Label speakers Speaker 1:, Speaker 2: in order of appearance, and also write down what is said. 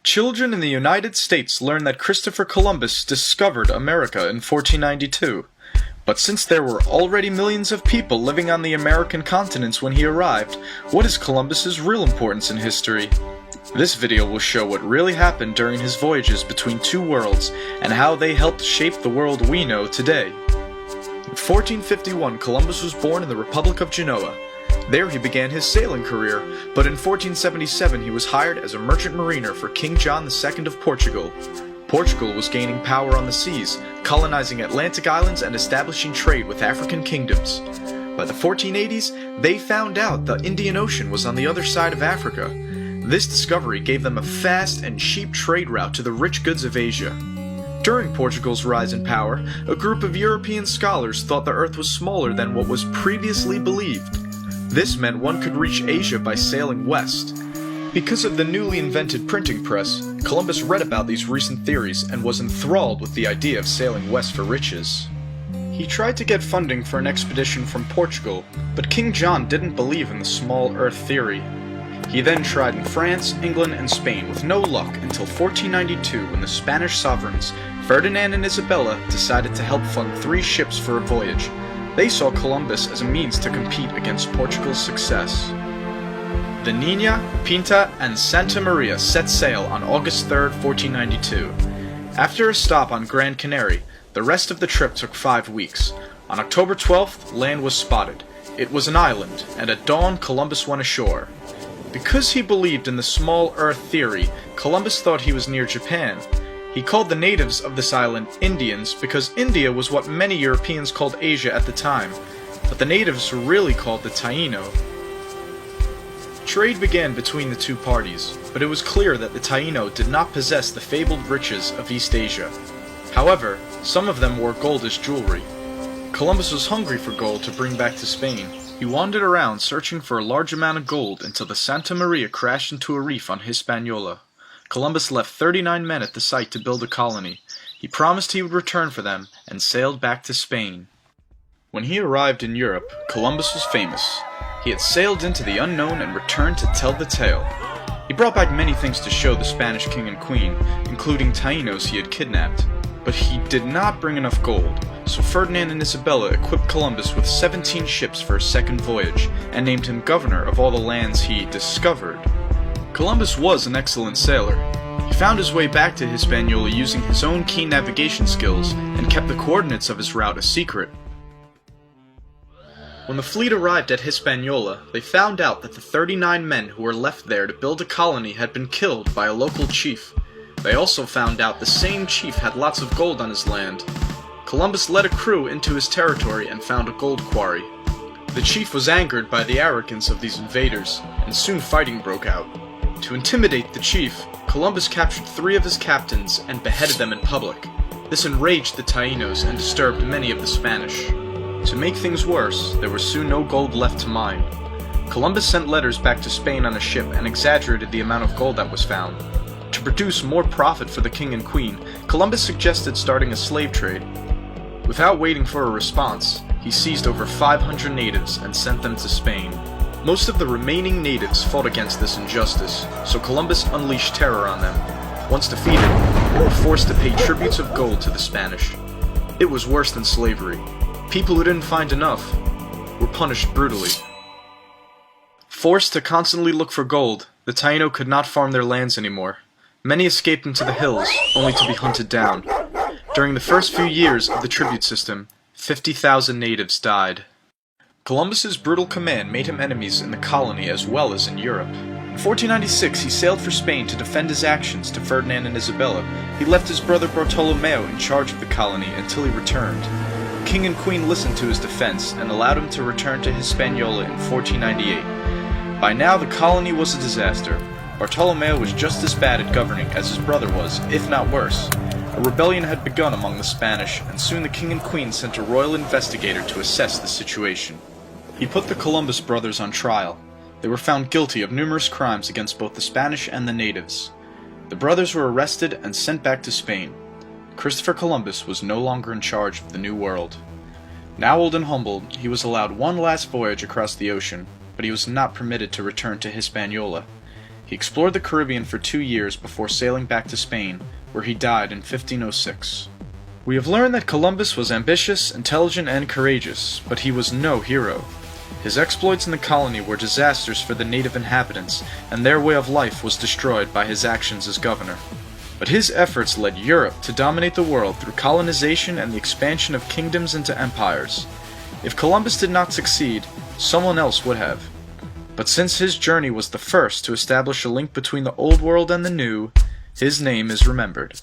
Speaker 1: Children in the United States learned that Christopher Columbus discovered America in 1492. But since there were already millions of people living on the American continents when he arrived, what is Columbus's real importance in history? This video will show what really happened during his voyages between two worlds and how they helped shape the world we know today. In 1451, Columbus was born in the Republic of Genoa. There he began his sailing career, but in 1477 he was hired as a merchant mariner for King John II of Portugal. Portugal was gaining power on the seas, colonizing Atlantic islands and establishing trade with African kingdoms. By the 1480s, they found out the Indian Ocean was on the other side of Africa. This discovery gave them a fast and cheap trade route to the rich goods of Asia. During Portugal's rise in power, a group of European scholars thought the Earth was smaller than what was previously believed. This meant one could reach Asia by sailing west. Because of the newly invented printing press, Columbus read about these recent theories and was enthralled with the idea of sailing west for riches. He tried to get funding for an expedition from Portugal, but King John didn't believe in the small Earth theory. He then tried in France, England, and Spain with no luck until 1492 when the Spanish sovereigns, Ferdinand and Isabella, decided to help fund 3 ships for a voyage. They saw Columbus as a means to compete against Portugal's success. The Nina, Pinta, and Santa Maria set sail on August 3, 1492. After a stop on Gran Canary, the rest of the trip took 5 weeks. On October 12th, land was spotted. It was an island, and at dawn Columbus went ashore. Because he believed in the small Earth theory, Columbus thought he was near Japan. He called the natives of this island Indians because India was what many Europeans called Asia at the time, but the natives were really called the Taino. Trade began between the two parties, but it was clear that the Taino did not possess the fabled riches of East Asia. However, some of them wore gold as jewelry. Columbus was hungry for gold to bring back to Spain. He wandered around searching for a large amount of gold until the Santa Maria crashed into a reef on Hispaniola. Columbus left 39 men at the site to build a colony. He promised he would return for them and sailed back to Spain. When he arrived in Europe, Columbus was famous. He had sailed into the unknown and returned to tell the tale. He brought back many things to show the Spanish king and queen, including Tainos he had kidnapped. But he did not bring enough gold, so Ferdinand and Isabella equipped Columbus with 17 ships for his second voyage, and named him governor of all the lands he discovered. Columbus was an excellent sailor. He found his way back to Hispaniola using his own keen navigation skills, and kept the coordinates of his route a secret. When the fleet arrived at Hispaniola, they found out that the 39 men who were left there to build a colony had been killed by a local chief. They also found out the same chief had lots of gold on his land. Columbus led a crew into his territory and found a gold quarry. The chief was angered by the arrogance of these invaders, and soon fighting broke out. To intimidate the chief, Columbus captured 3 of his captains and beheaded them in public. This enraged the Tainos and disturbed many of the Spanish. To make things worse, there was soon no gold left to mine. Columbus sent letters back to Spain on a ship and exaggerated the amount of gold that was found. To produce more profit for the king and queen, Columbus suggested starting a slave trade. Without waiting for a response, he seized over 500 natives and sent them to Spain. Most of the remaining natives fought against this injustice, so Columbus unleashed terror on them. Once defeated, they were forced to pay tributes of gold to the Spanish. It was worse than slavery. People who didn't find enough were punished brutally. Forced to constantly look for gold, the Taino could not farm their lands anymore. Many escaped into the hills, only to be hunted down. During the first few years of the tribute system, 50,000 natives died. Columbus's brutal command made him enemies in the colony as well as in Europe. In 1496, he sailed for Spain to defend his actions to Ferdinand and Isabella. He left his brother Bartolomeo in charge of the colony until he returned. The king and queen listened to his defense and allowed him to return to Hispaniola in 1498. By now, the colony was a disaster. Bartolomeo was just as bad at governing as his brother was, if not worse. A rebellion had begun among the Spanish, and soon the king and queen sent a royal investigator to assess the situation. He put the Columbus brothers on trial. They were found guilty of numerous crimes against both the Spanish and the natives. The brothers were arrested and sent back to Spain. Christopher Columbus was no longer in charge of the New World. Now old and humbled, he was allowed one last voyage across the ocean, but he was not permitted to return to Hispaniola. He explored the Caribbean for 2 years before sailing back to Spain, where he died in 1506. We have learned that Columbus was ambitious, intelligent, and courageous, but he was no hero. His exploits in the colony were disasters for the native inhabitants, and their way of life was destroyed by his actions as governor. But his efforts led Europe to dominate the world through colonization and the expansion of kingdoms into empires. If Columbus did not succeed, someone else would have. But since his journey was the first to establish a link between the Old World and the New, his name is remembered.